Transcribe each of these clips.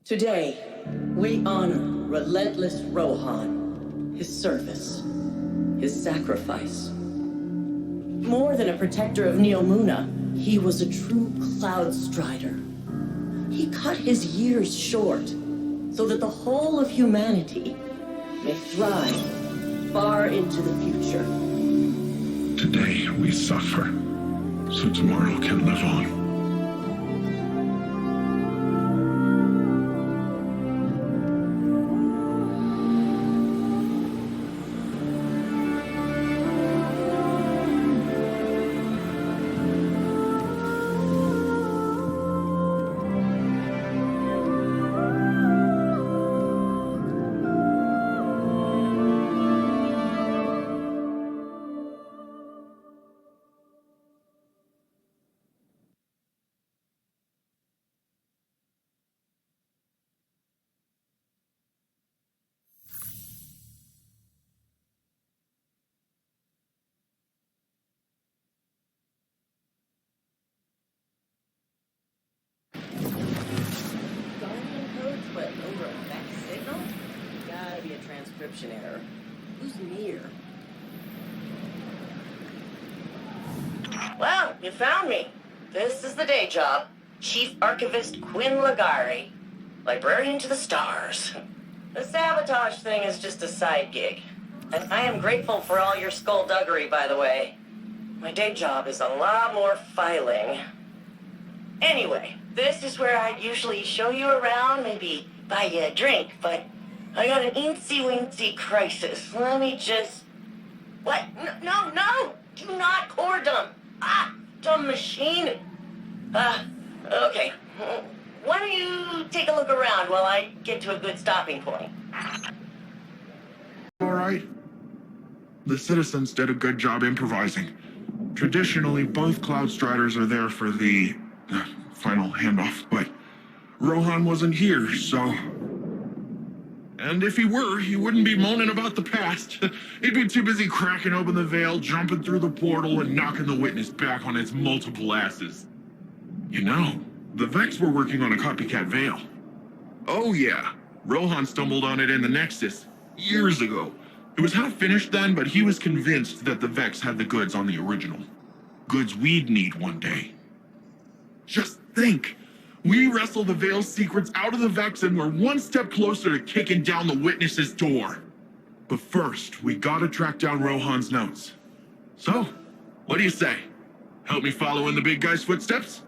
Today, we honor relentless Rohan, his service, his sacrifice. More than a protector of Neomuna, he was a true cloud strider. He cut his years short so that the whole of humanity may thrive far into the future. Today we suffer, so tomorrow can live on. Transcription error. Who's near? Well, you found me. This is the day job. Chief Archivist Quinn Ligari. Librarian to the stars. The sabotage thing is just a side gig. And I am grateful for all your skullduggery, by the way. My day job is a lot more filing. Anyway, this is where I'd usually show you around, maybe buy you a drink, but I got an eensy-weensy crisis. Let me just... What? No! Do not core dump! Dumb machine! Okay. Why don't you take a look around while I get to a good stopping point? All right. The citizens did a good job improvising. Traditionally, both Cloud Striders are there for the final handoff, but Rohan wasn't here, so... And if he were, he wouldn't be moaning about the past. He'd be too busy cracking open the veil, jumping through the portal, and knocking the witness back on its multiple asses. You know, the Vex were working on a copycat veil. Oh yeah, Rohan stumbled on it in the Nexus, years ago. It was half finished then, but he was convinced that the Vex had the goods on the original. Goods we'd need one day. Just think! We wrestle the Veil's secrets out of the Vex and we're one step closer to kicking down the witness's door. But first, we gotta track down Rohan's notes. So, what do you say? Help me follow in the big guy's footsteps?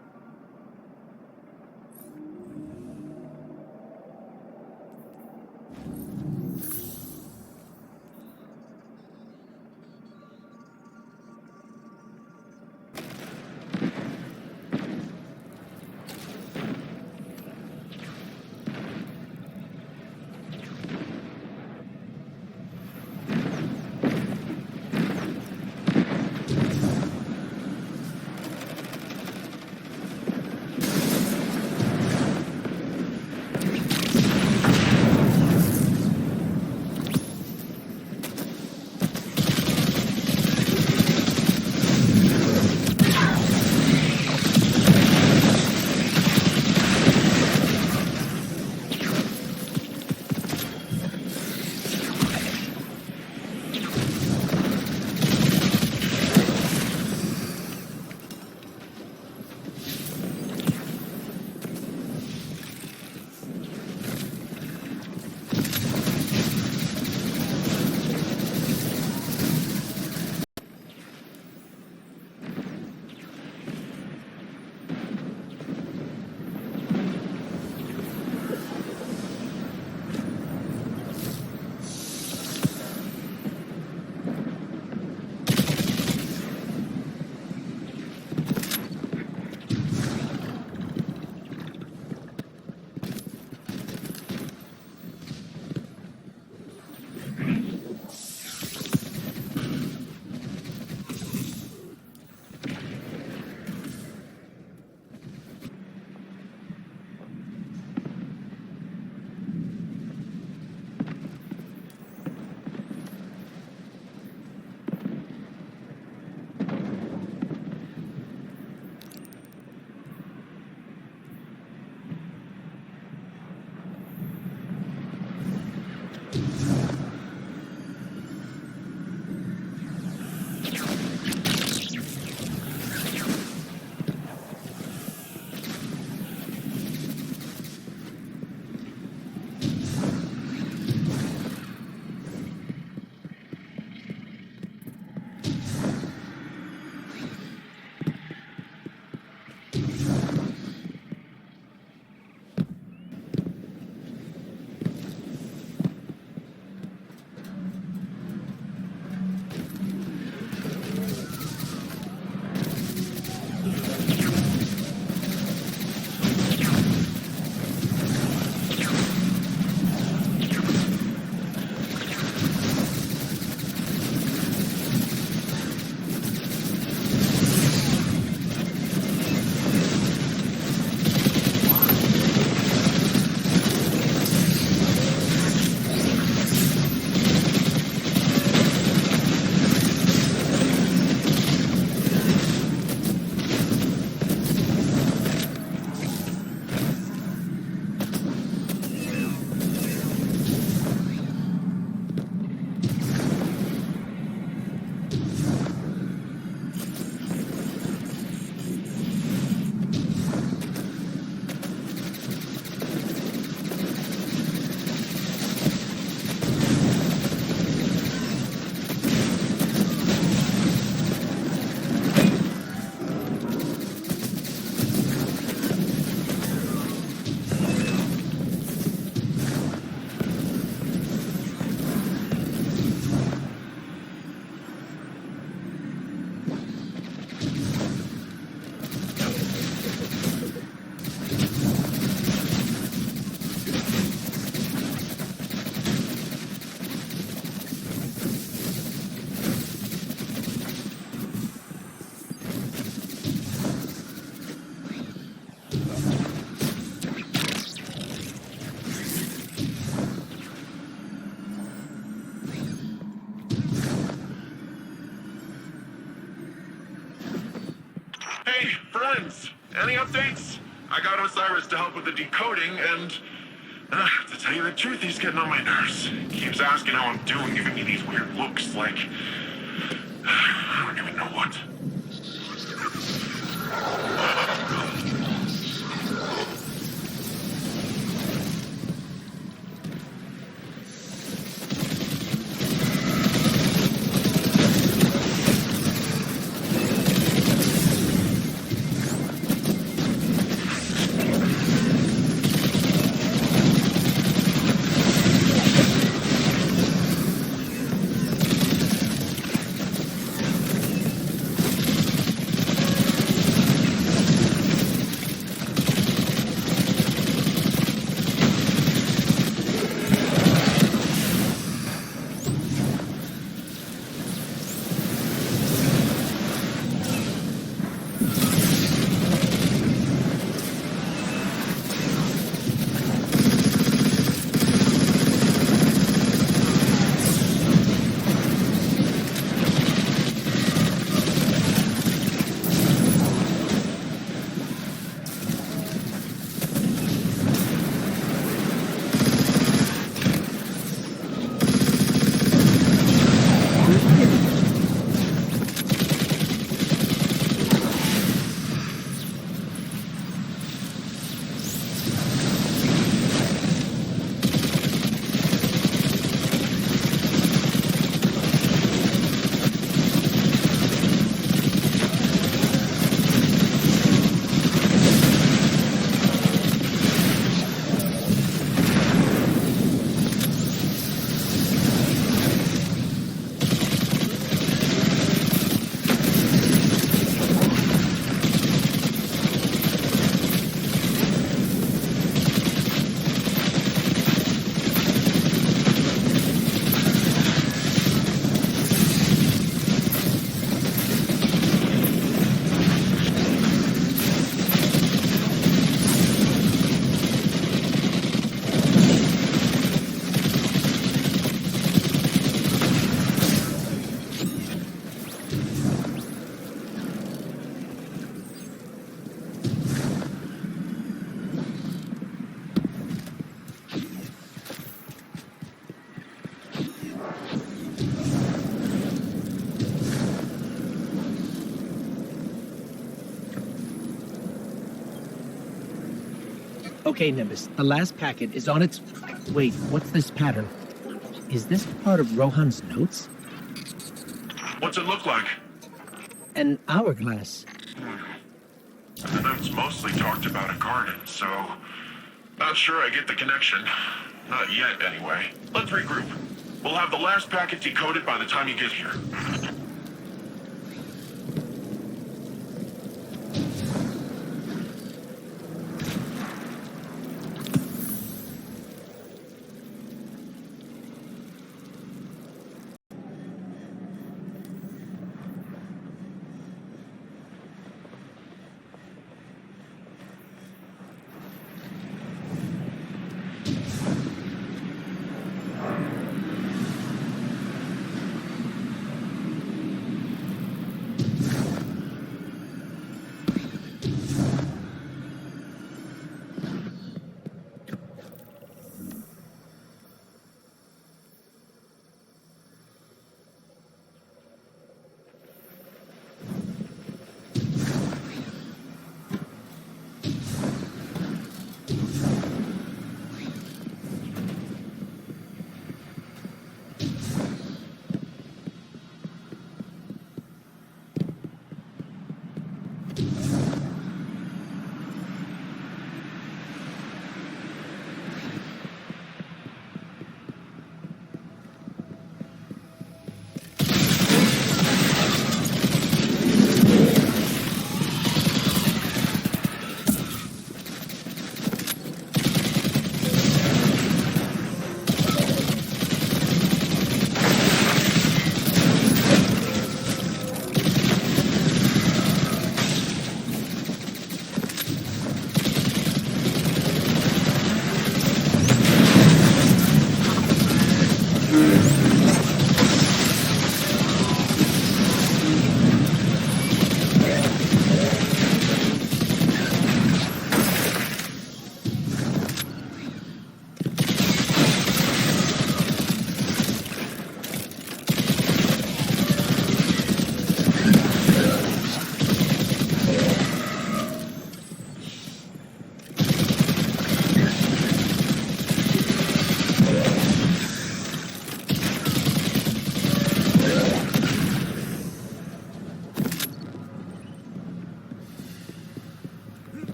I got Osiris to help with the decoding, and to tell you the truth, he's getting on my nerves. Keeps asking how I'm doing, giving me these weird looks like I don't even know what. Okay, Nimbus, the last packet is on its... Wait, what's this pattern? Is this part of Rohan's notes? What's it look like? An hourglass. The notes mostly talked about a garden, so... Not sure I get the connection. Not yet, anyway. Let's regroup. We'll have the last packet decoded by the time you get here.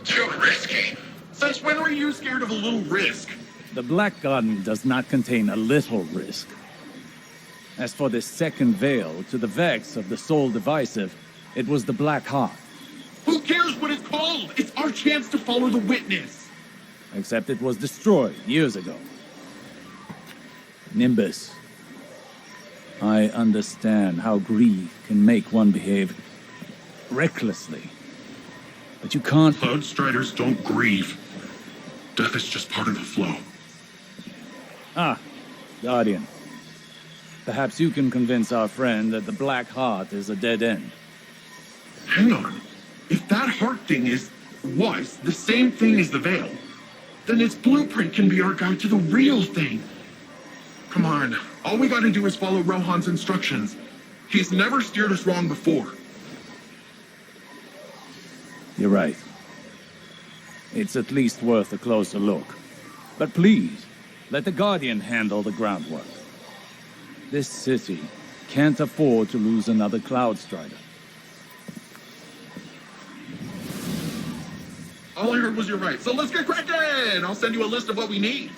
Too risky. Since when were you scared of a little risk? The Black Garden does not contain a little risk. As for this second veil, to the vex of the Soul Divisive, it was the Black Heart. Who cares what it's called? It's our chance to follow the witness. Except it was destroyed years ago. Nimbus. I understand how greed can make one behave recklessly. But you can't... Cloud Striders don't grieve. Death is just part of the flow. Ah, Guardian. Perhaps you can convince our friend that the Black Heart is a dead end. Hang on. If that heart thing was the same thing as the veil, then its blueprint can be our guide to the real thing. Come on. All we gotta do is follow Rohan's instructions. He's never steered us wrong before. You're right. It's at least worth a closer look. But please, let the Guardian handle the groundwork. This city can't afford to lose another Cloud Strider. All I heard was you're right, so let's get cracking! I'll send you a list of what we need.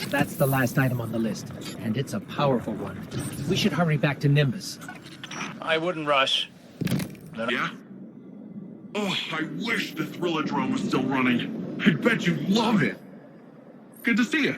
That's the last item on the list, and it's a powerful one. We should hurry back to Nimbus. I wouldn't rush. Yeah? Oh, I wish the Thrillodrome was still running. I bet you'd love it. Good to see you.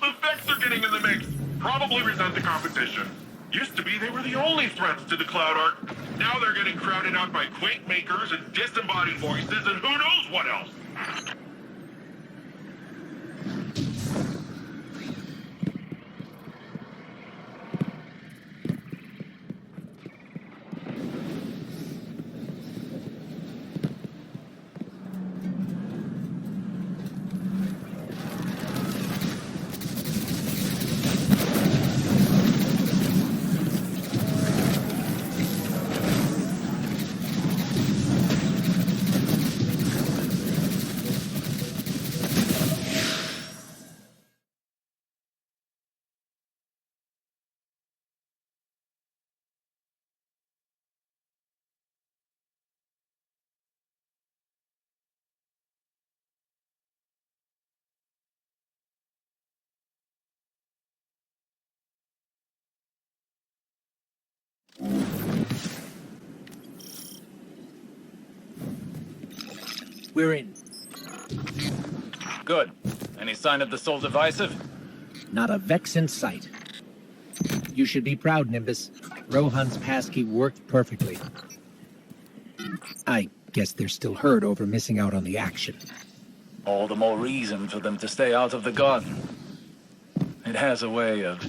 The Vex are getting in the mix. Probably resent the competition. Used to be they were the only threats to the Cloud Ark. Now they're getting crowded out by quake makers and disembodied voices and who knows what else. We're in. Good. Any sign of the Soul Divisive? Not a Vex in sight. You should be proud, Nimbus. Rohan's passkey worked perfectly. I guess they're still hurt over missing out on the action. All the more reason for them to stay out of the garden. It has a way of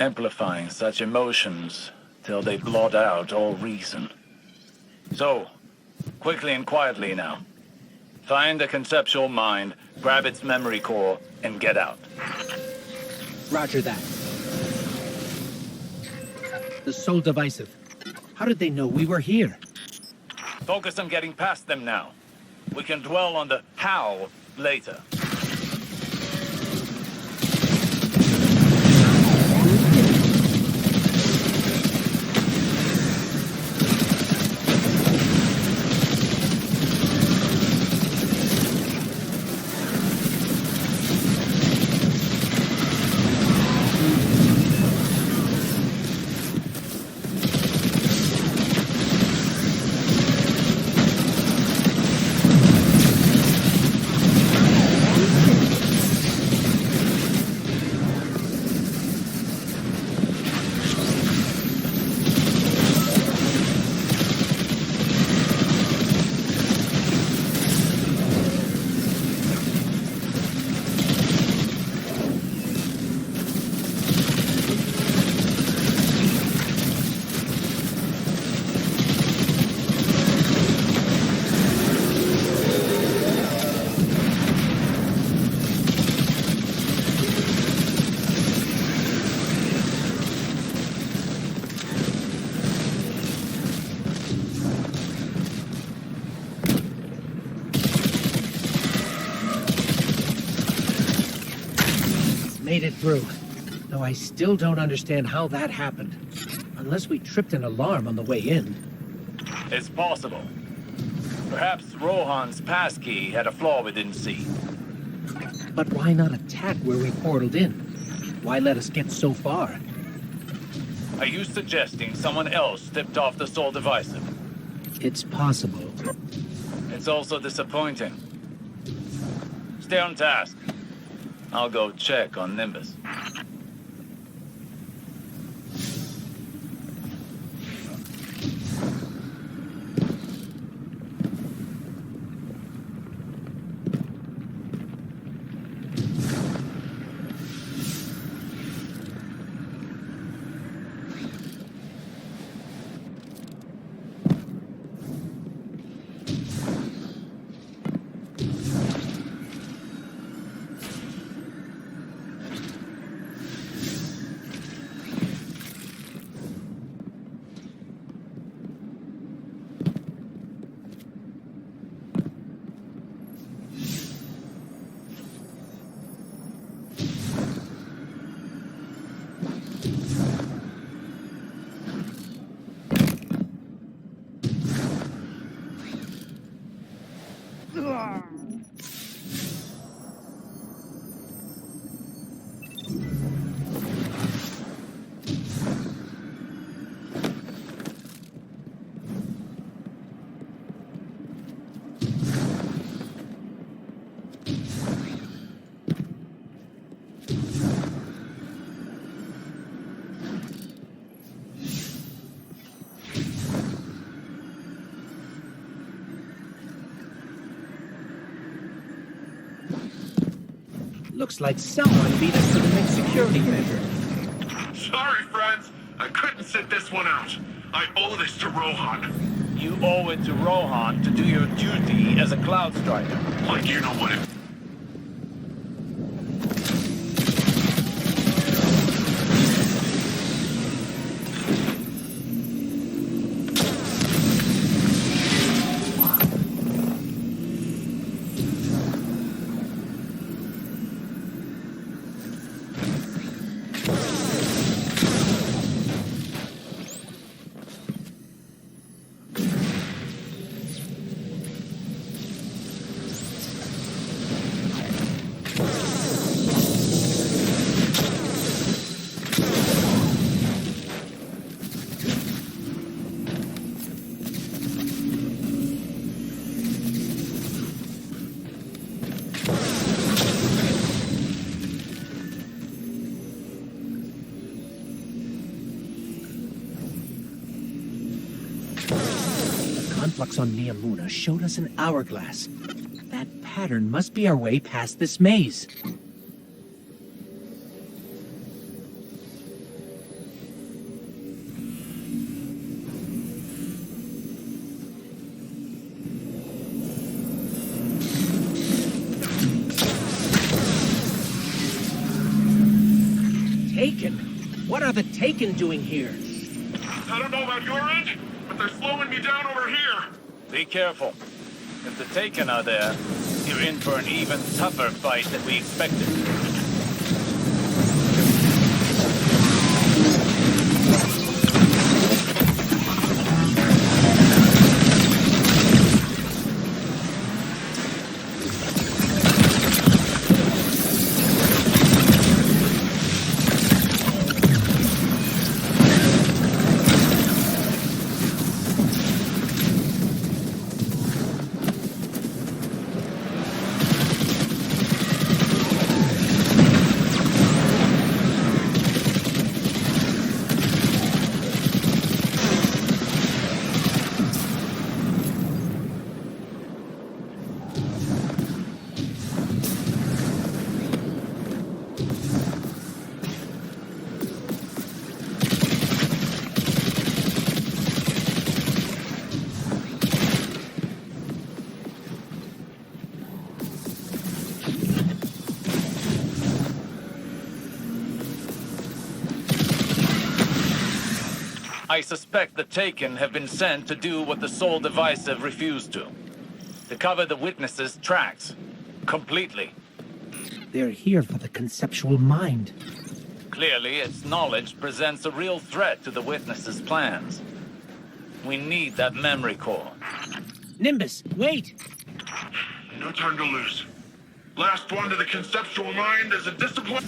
amplifying such emotions till they blot out all reason. So, quickly and quietly now. Find a conceptual mind, grab its memory core, and get out. Roger that. The Soul Divisive. How did they know we were here? Focus on getting past them now. We can dwell on the how later. Made it through. Though I still don't understand how that happened. Unless we tripped an alarm on the way in. It's possible. Perhaps Rohan's passkey had a flaw we didn't see. But why not attack where we portaled in? Why let us get so far? Are you suggesting someone else tipped off the Soul Divisive? It's possible. It's also disappointing. Stay on task. I'll go check on Nimbus. Looks like someone beat us to the next security measure. Sorry, friends. I couldn't sit this one out. I owe this to Rohan. You owe it to Rohan to do your duty as a Cloud Strider. Like you know what it... Conflux on Neomuna showed us an hourglass. That pattern must be our way past this maze. Taken? What are the Taken doing here? I don't know about your end, but they're slowing me down over here. Be careful. If the Taken are there, you're in for an even tougher fight than we expected. I suspect the Taken have been sent to do what the Soul Divisive refused to cover the witnesses' tracks. Completely. They're here for the conceptual mind. Clearly, its knowledge presents a real threat to the witnesses' plans. We need that memory core. Nimbus, wait! No time to lose. Last one to the conceptual mind is a discipline...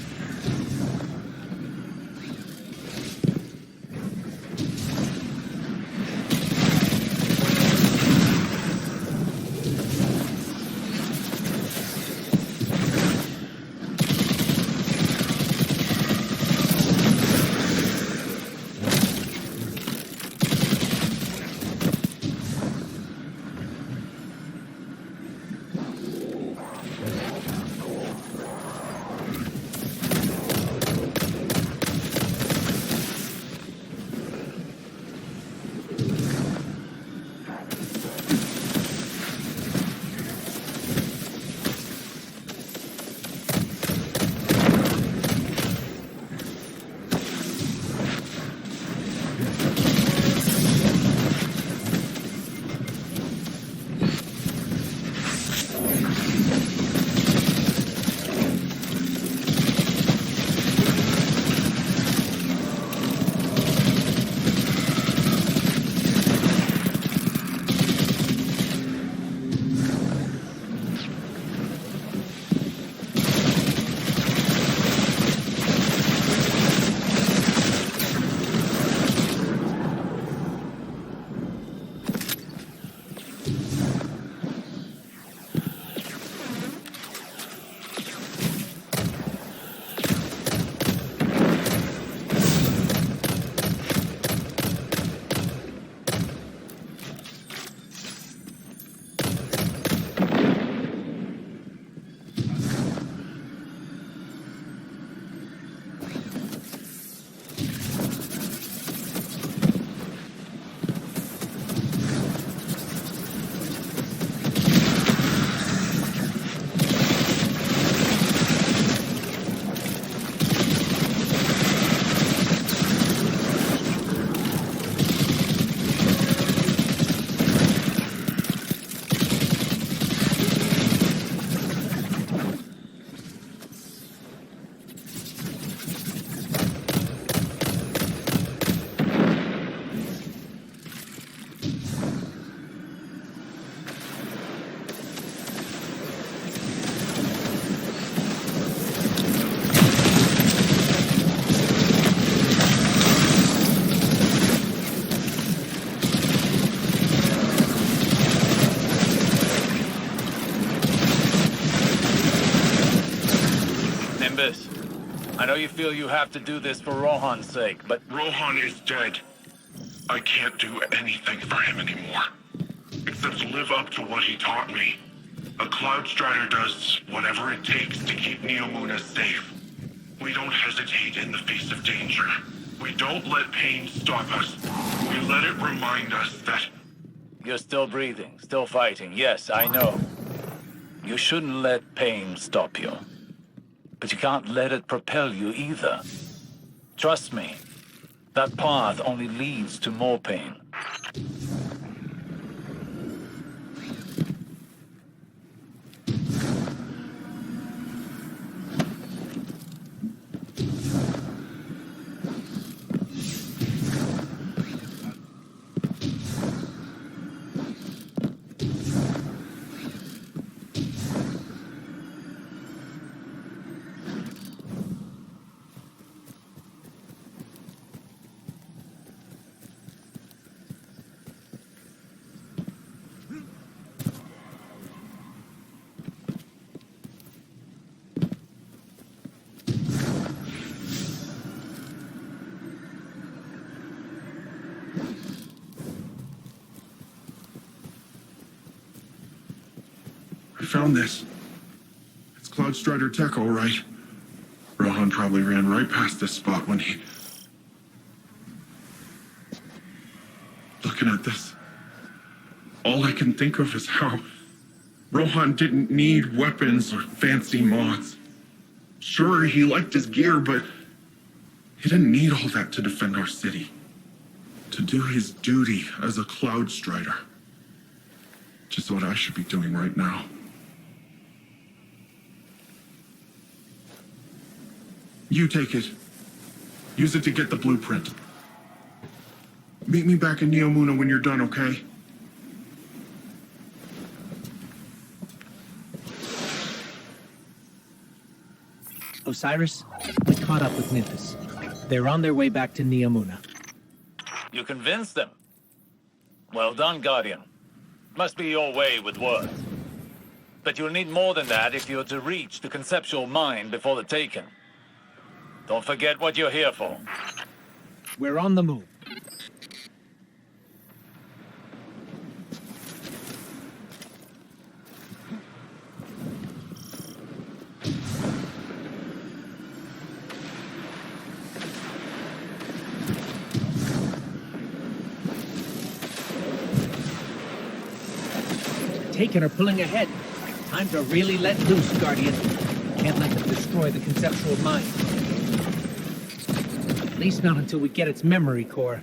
Nimbus, I know you feel you have to do this for Rohan's sake, but Rohan is dead. I can't do anything for him anymore. Except live up to what he taught me. A Cloud Strider does whatever it takes to keep Neomuna safe. We don't hesitate in the face of danger. We don't let pain stop us. We let it remind us that... you're still breathing, still fighting. Yes, I know. You shouldn't let pain stop you. But you can't let it propel you either. Trust me, that path only leads to more pain. I found this. It's Cloud Strider tech, all right. Rohan probably ran right past this spot when he... Looking at this, all I can think of is how Rohan didn't need weapons or fancy mods. Sure, he liked his gear, but he didn't need all that to defend our city. To do his duty as a Cloud Strider. Which is what I should be doing right now. You take it. Use it to get the blueprint. Meet me back in Neomuna when you're done, okay? Osiris, we caught up with Nimbus. They're on their way back to Neomuna. You convinced them. Well done, Guardian. Must be your way with words. But you'll need more than that if you're to reach the conceptual mind before the Taken. Don't forget what you're here for. We're on the move. Taken are pulling ahead. Time to really let loose, Guardian. Can't let them destroy the conceptual mind. At least not until we get its memory core.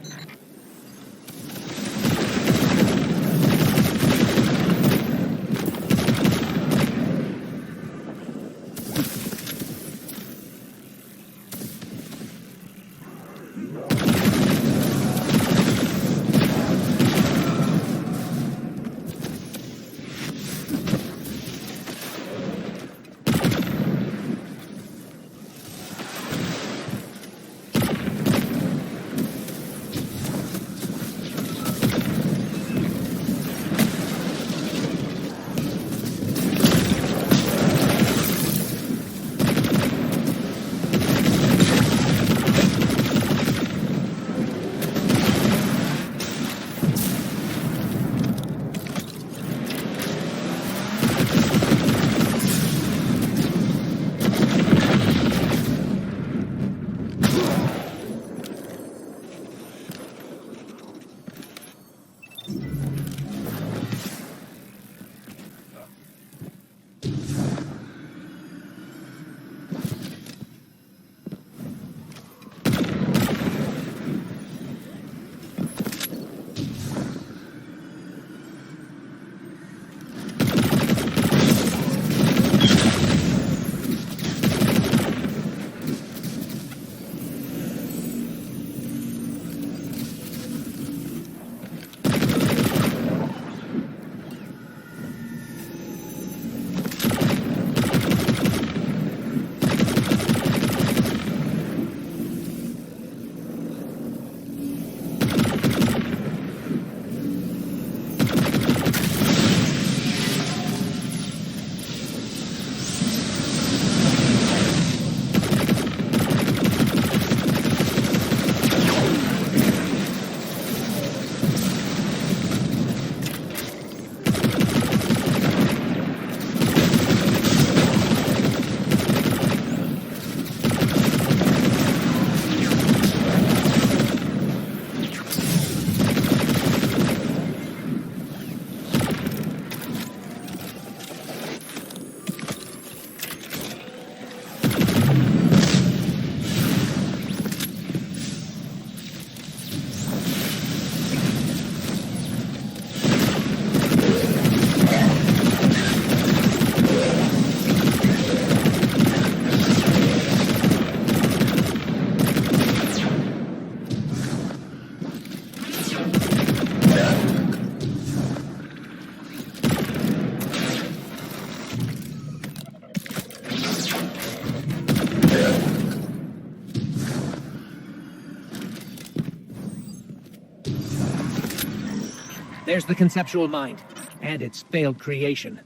There's the conceptual mind, and its failed creation.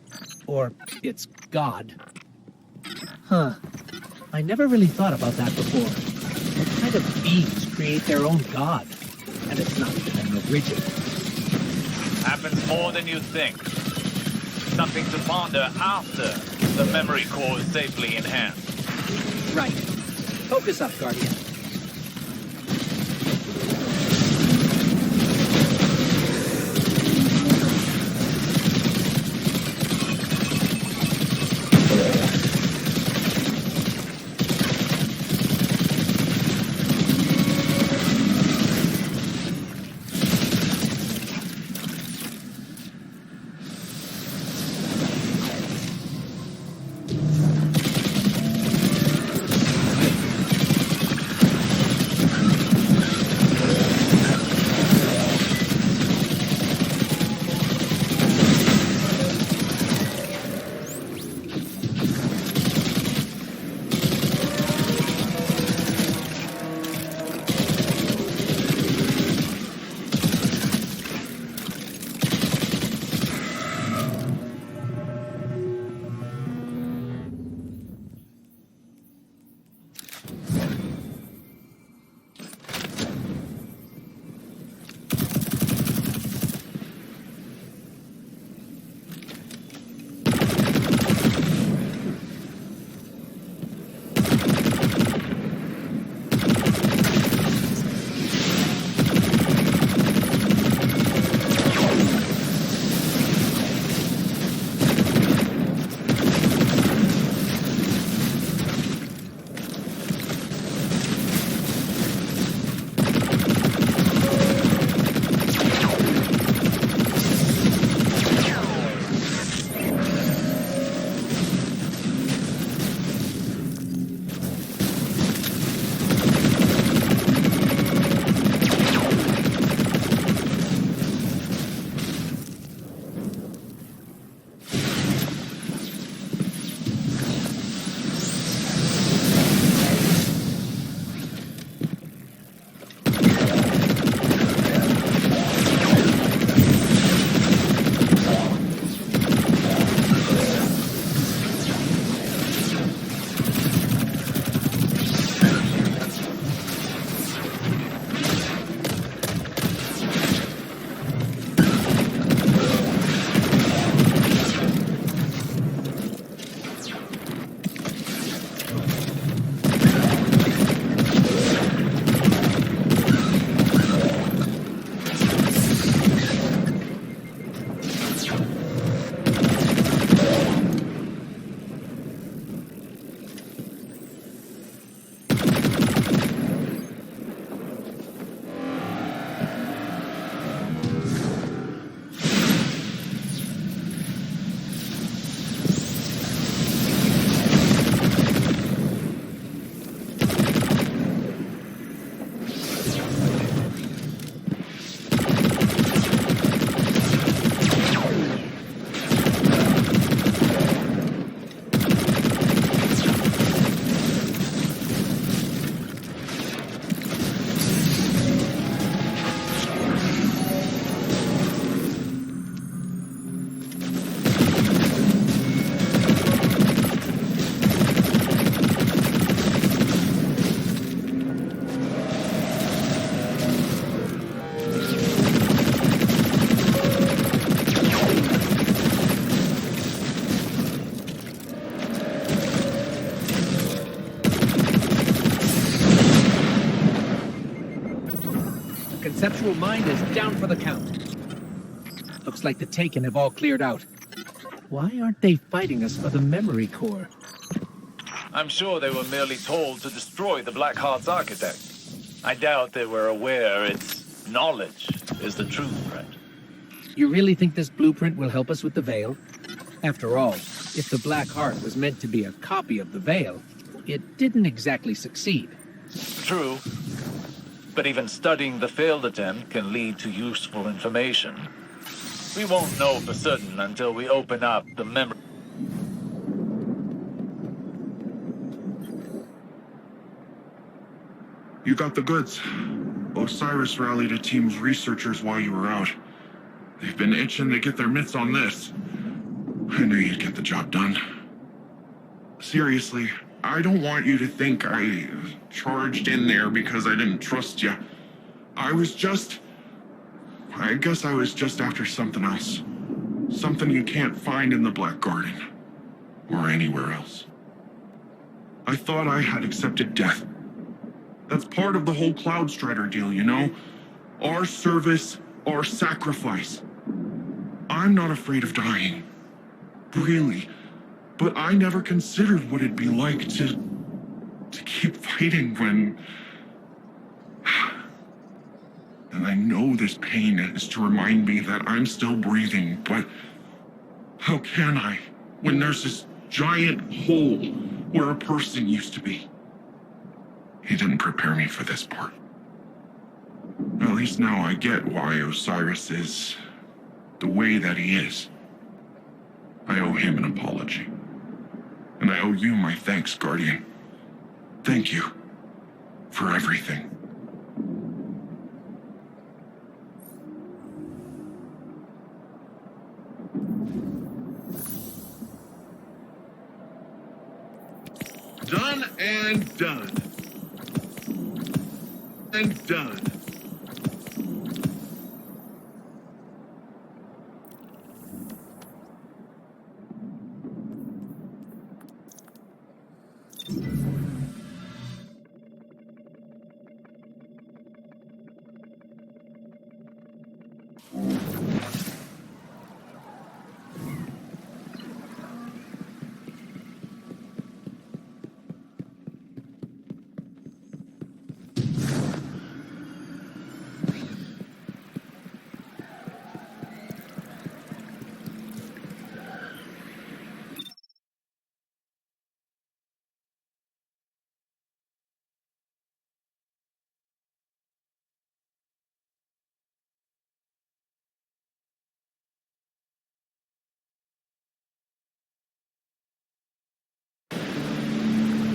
Or its god. Huh. I never really thought about that before. What kind of beings create their own god? And it's not even original. Happens more than you think. Something to ponder after the memory core is safely in hand. Right. Focus up, Guardian. Conceptual mind is down for the count. Looks like the Taken have all cleared out. Why aren't they fighting us for the memory core? I'm sure they were merely told to destroy the Black Heart's architect. I doubt they were aware its knowledge is the true threat. You really think this blueprint will help us with the Veil? After all, if the Black Heart was meant to be a copy of the Veil, it didn't exactly succeed. True. But even studying the failed attempt can lead to useful information. We won't know for certain until we open up the memory. You got the goods. Osiris rallied a team of researchers while you were out. They've been itching to get their mitts on this. I knew you'd get the job done. Seriously, I don't want you to think I charged in there because I didn't trust you. I guess I was just after something else. Something you can't find in the Black Garden. Or anywhere else. I thought I had accepted death. That's part of the whole Cloud Strider deal, you know? Our service, our sacrifice. I'm not afraid of dying. Really. But I never considered what it'd be like to keep fighting when... And I know this pain is to remind me that I'm still breathing, but how can I when there's this giant hole where a person used to be? He didn't prepare me for this part. At least now I get why Osiris is the way that he is. I owe him an apology. And I owe you my thanks, Guardian. Thank you for everything. Done and done. And done.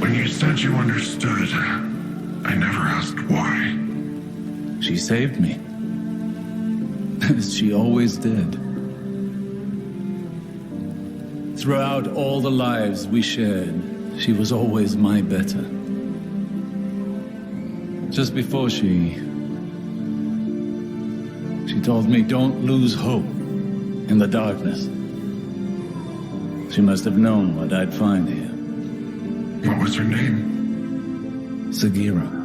When you said you understood, I never asked why. She saved me. As she always did. Throughout all the lives we shared, she was always my better. Just before she told me don't lose hope in the darkness. She must have known what I'd find here. What was her name? Sagira.